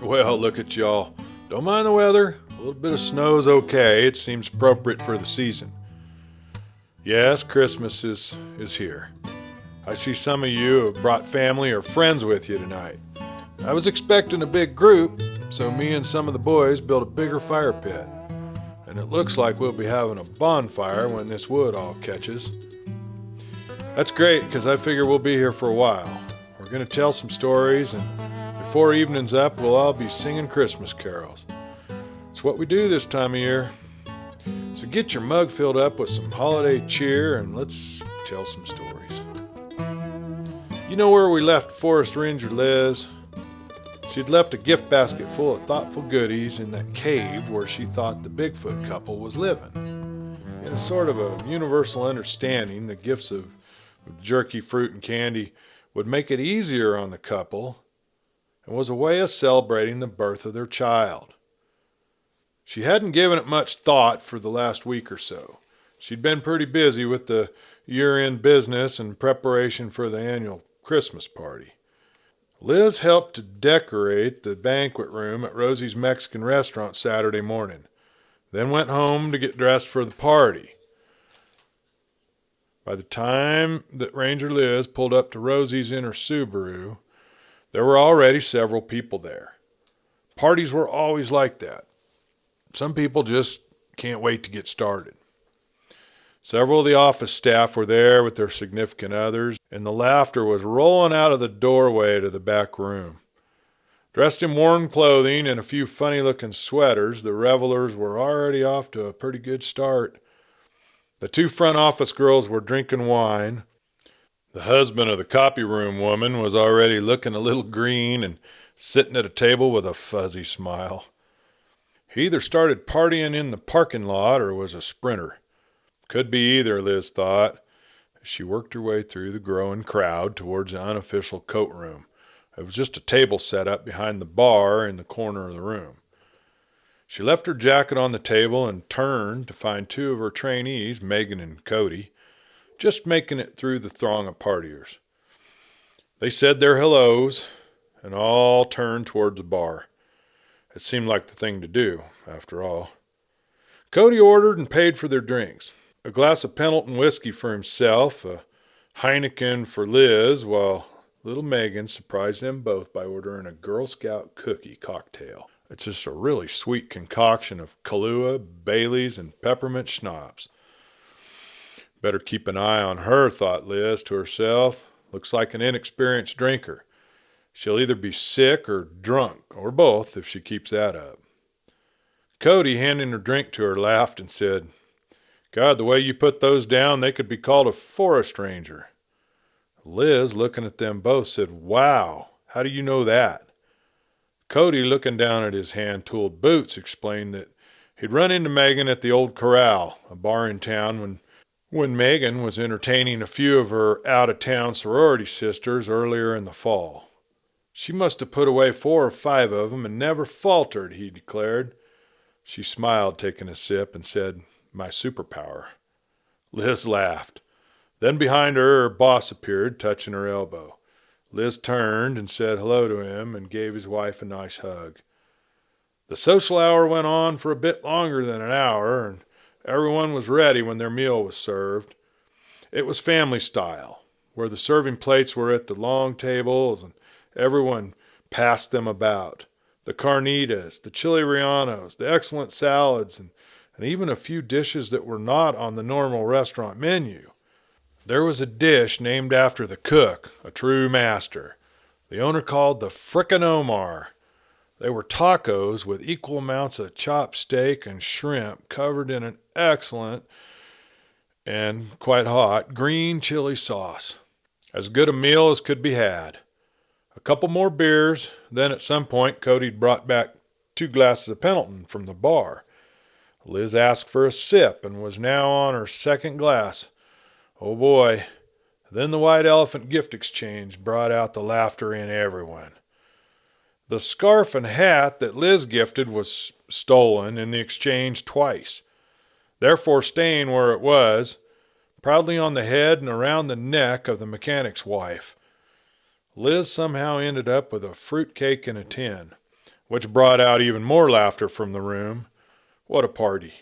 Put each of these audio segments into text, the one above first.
Well, look at y'all. Don't mind the weather. A little bit of snow's okay. It seems appropriate for the season. Yes, Christmas is here. I see some of you have brought family or friends with you tonight. I was expecting a big group, so me and some of the boys built a bigger fire pit. And it looks like we'll be having a bonfire when this wood all catches. That's great, because I figure we'll be here for a while. We're going to tell some stories, and before evening's up, we'll all be singing Christmas carols. It's what we do this time of year. So get your mug filled up with some holiday cheer, and let's tell some stories. You know where we left Forest Ranger Liz? She'd left a gift basket full of thoughtful goodies in that cave where she thought the Bigfoot couple was living. In a sort of a universal understanding, the gifts of jerky, fruit, and candy would make it easier on the couple and was a way of celebrating the birth of their child. She hadn't given it much thought for the last week or so. She'd been pretty busy with the year-end business and preparation for the annual Christmas party. Liz helped to decorate the banquet room at Rosie's Mexican restaurant Saturday morning, then went home to get dressed for the party. By the time that Ranger Liz pulled up to Rosie's in her Subaru, there were already several people there. Parties were always like that. Some people just can't wait to get started. Several of the office staff were there with their significant others, and the laughter was rolling out of the doorway to the back room. Dressed in worn clothing and a few funny-looking sweaters, the revelers were already off to a pretty good start. The two front office girls were drinking wine. The husband of the copy room woman was already looking a little green and sitting at a table with a fuzzy smile. He either started partying in the parking lot or was a sprinter. Could be either, Liz thought, as she worked her way through the growing crowd towards the unofficial coat room. It was just a table set up behind the bar in the corner of the room. She left her jacket on the table and turned to find two of her trainees, Megan and Cody, just making it through the throng of partiers. They said their hellos and all turned toward the bar. It seemed like the thing to do, after all. Cody ordered and paid for their drinks. A glass of Pendleton whiskey for himself, a Heineken for Liz, while little Megan surprised them both by ordering a Girl Scout cookie cocktail. It's just a really sweet concoction of Kahlua, Baileys, and peppermint schnapps. Better keep an eye on her, thought Liz to herself. Looks like an inexperienced drinker. She'll either be sick or drunk, or both, if she keeps that up. Cody, handing her drink to her, laughed and said, "God, the way you put those down, they could be called a forest ranger." Liz, looking at them both, said, "Wow, how do you know that?" Cody, looking down at his hand-tooled boots, explained that he'd run into Megan at the Old Corral, a bar in town, when Megan was entertaining a few of her out-of-town sorority sisters earlier in the fall. "She must have put away 4 or 5 of them and never faltered," he declared. She smiled, taking a sip, and said, "My superpower." Liz laughed. Then behind her boss appeared, touching her elbow. Liz turned and said hello to him and gave his wife a nice hug. The social hour went on for a bit longer than an hour, and everyone was ready when their meal was served. It was family style, where the serving plates were at the long tables and everyone passed them about. The carnitas, the chili rellenos, the excellent salads, and even a few dishes that were not on the normal restaurant menu. There was a dish named after the cook, a true master. The owner called the Frickin' Omar. They were tacos with equal amounts of chopped steak and shrimp covered in an excellent and quite hot green chili sauce. As good a meal as could be had. A couple more beers, then at some point Cody brought back 2 glasses of Pendleton from the bar. Liz asked for a sip and was now on her second glass. Oh boy. Then the White Elephant gift exchange brought out the laughter in everyone. The scarf and hat that Liz gifted was stolen in the exchange twice, therefore staying where it was, proudly on the head and around the neck of the mechanic's wife. Liz somehow ended up with a fruit cake in a tin, which brought out even more laughter from the room. What a party.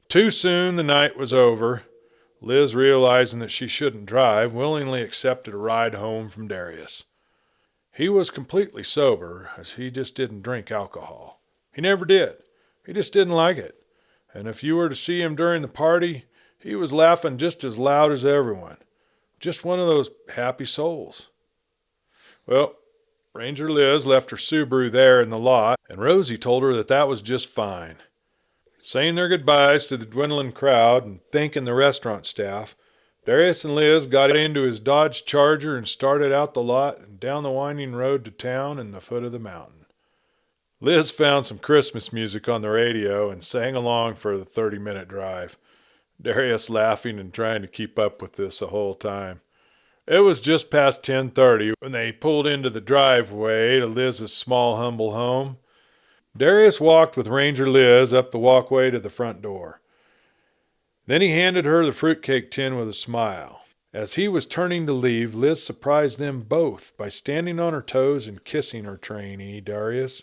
Too soon the night was over. Liz, realizing that she shouldn't drive, willingly accepted a ride home from Darius. He was completely sober, as he just didn't drink alcohol. He never did. He just didn't like it. And if you were to see him during the party, he was laughing just as loud as everyone. Just one of those happy souls. Well, Ranger Liz left her Subaru there in the lot, and Rosie told her that that was just fine. Saying their goodbyes to the dwindling crowd and thanking the restaurant staff, Darius and Liz got into his Dodge Charger and started out the lot and down the winding road to town and the foot of the mountain. Liz found some Christmas music on the radio and sang along for the 30-minute drive, Darius laughing and trying to keep up with this the whole time. It was just past 10:30 when they pulled into the driveway to Liz's small, humble home. Darius walked with Ranger Liz up the walkway to the front door. Then he handed her the fruitcake tin with a smile. As he was turning to leave, Liz surprised them both by standing on her toes and kissing her trainee, Darius.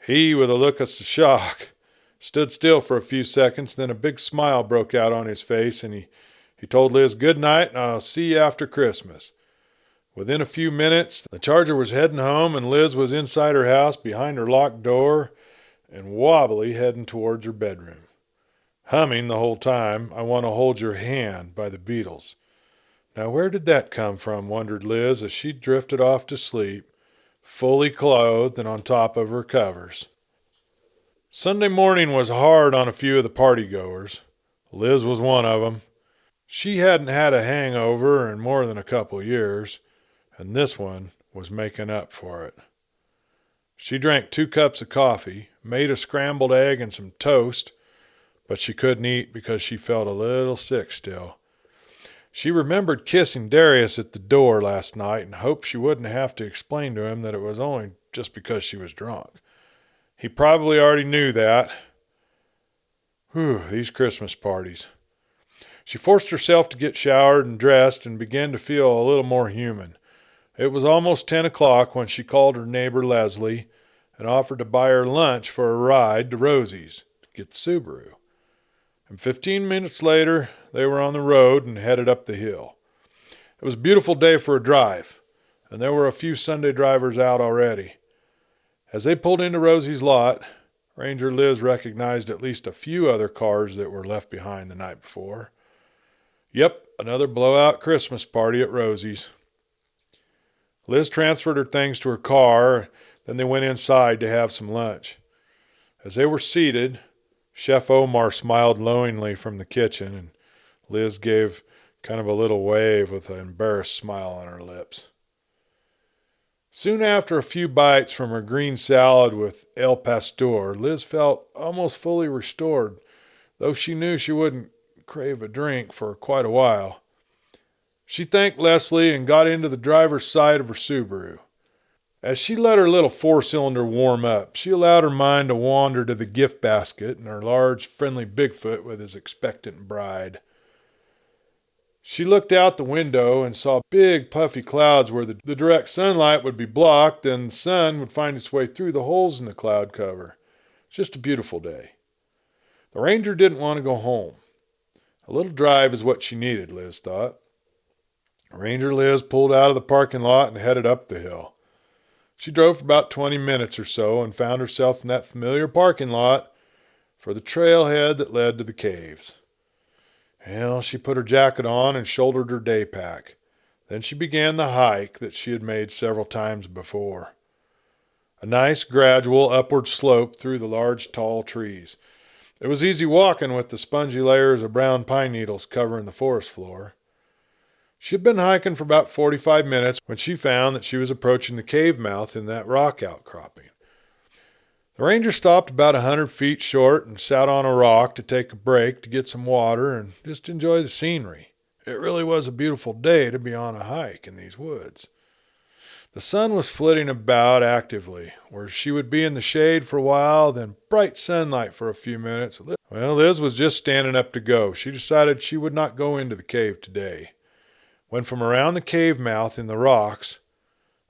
He, with a look of shock, stood still for a few seconds, then a big smile broke out on his face, and he told Liz, "Good night, and I'll see you after Christmas." Within a few minutes, the Charger was heading home, and Liz was inside her house behind her locked door and wobbly heading towards her bedroom. Humming the whole time, "I Want to Hold Your Hand" by the Beatles. Now where did that come from, wondered Liz as she drifted off to sleep, fully clothed and on top of her covers. Sunday morning was hard on a few of the partygoers. Liz was one of them. She hadn't had a hangover in more than a couple years, and this one was making up for it. She drank 2 cups of coffee, made a scrambled egg and some toast, but she couldn't eat because she felt a little sick still. She remembered kissing Darius at the door last night and hoped she wouldn't have to explain to him that it was only just because she was drunk. He probably already knew that. Whew, these Christmas parties. She forced herself to get showered and dressed and began to feel a little more human. It was almost 10 o'clock when she called her neighbor Leslie and offered to buy her lunch for a ride to Rosie's to get the Subaru. And 15 minutes later, they were on the road and headed up the hill. It was a beautiful day for a drive, and there were a few Sunday drivers out already. As they pulled into Rosie's lot, Ranger Liz recognized at least a few other cars that were left behind the night before. Yep, another blowout Christmas party at Rosie's. Liz transferred her things to her car, then they went inside to have some lunch. As they were seated, Chef Omar smiled knowingly from the kitchen, and Liz gave kind of a little wave with an embarrassed smile on her lips. Soon after a few bites from her green salad with El Pastor, Liz felt almost fully restored, though she knew she wouldn't crave a drink for quite a while. She thanked Leslie and got into the driver's side of her Subaru. As she let her little 4-cylinder warm up, she allowed her mind to wander to the gift basket and her large, friendly Bigfoot with his expectant bride. She looked out the window and saw big, puffy clouds where the direct sunlight would be blocked and the sun would find its way through the holes in the cloud cover. Just a beautiful day. The Ranger didn't want to go home. A little drive is what she needed, Liz thought. Ranger Liz pulled out of the parking lot and headed up the hill. She drove for about 20 minutes or so and found herself in that familiar parking lot for the trailhead that led to the caves. Well, she put her jacket on and shouldered her day pack. Then she began the hike that she had made several times before. A nice, gradual, upward slope through the large, tall trees. It was easy walking with the spongy layers of brown pine needles covering the forest floor. She had been hiking for about 45 minutes when she found that she was approaching the cave mouth in that rock outcropping. The Ranger stopped about 100 feet short and sat on a rock to take a break to get some water and just enjoy the scenery. It really was a beautiful day to be on a hike in these woods. The sun was flitting about actively, where she would be in the shade for a while, then bright sunlight for a few minutes. Well, Liz was just standing up to go. She decided she would not go into the cave today, when from around the cave mouth in the rocks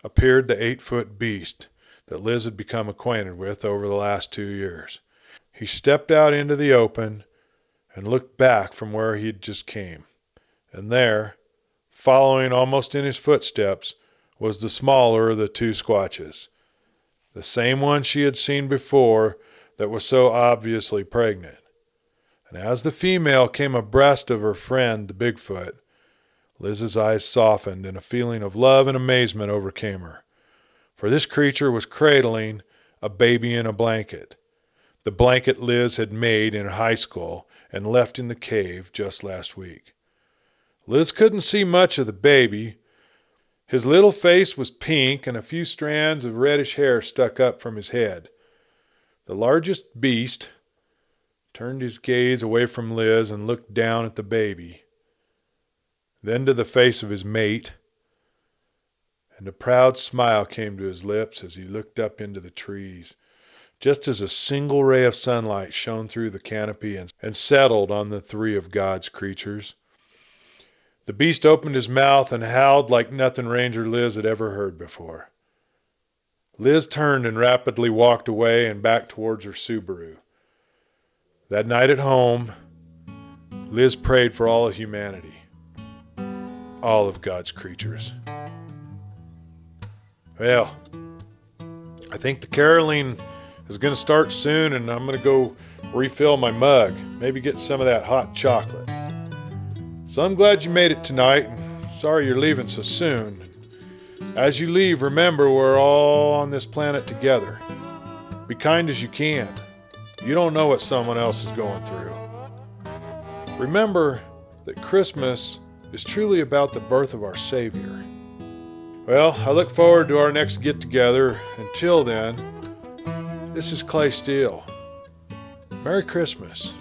appeared the 8-foot beast, that Liz had become acquainted with over the last 2 years. He stepped out into the open and looked back from where he had just came. And there, following almost in his footsteps, was the smaller of the two Squatches. The same one she had seen before that was so obviously pregnant. And as the female came abreast of her friend, the Bigfoot, Liz's eyes softened and a feeling of love and amazement overcame her. For this creature was cradling a baby in a blanket. The blanket Liz had made in high school and left in the cave just last week. Liz couldn't see much of the baby. His little face was pink and a few strands of reddish hair stuck up from his head. The largest beast turned his gaze away from Liz and looked down at the baby, then to the face of his mate, and a proud smile came to his lips as he looked up into the trees, just as a single ray of sunlight shone through the canopy and settled on the three of God's creatures. The beast opened his mouth and howled like nothing Ranger Liz had ever heard before. Liz turned and rapidly walked away and back towards her Subaru. That night at home, Liz prayed for all of humanity, all of God's creatures. Well, I think the caroling is going to start soon, and I'm going to go refill my mug, maybe get some of that hot chocolate. So I'm glad you made it tonight, and sorry you're leaving so soon. As you leave, remember we're all on this planet together. Be kind as you can. You don't know what someone else is going through. Remember that Christmas is truly about the birth of our Savior. Well, I look forward to our next get-together. Until then, this is Clay Steele. Merry Christmas.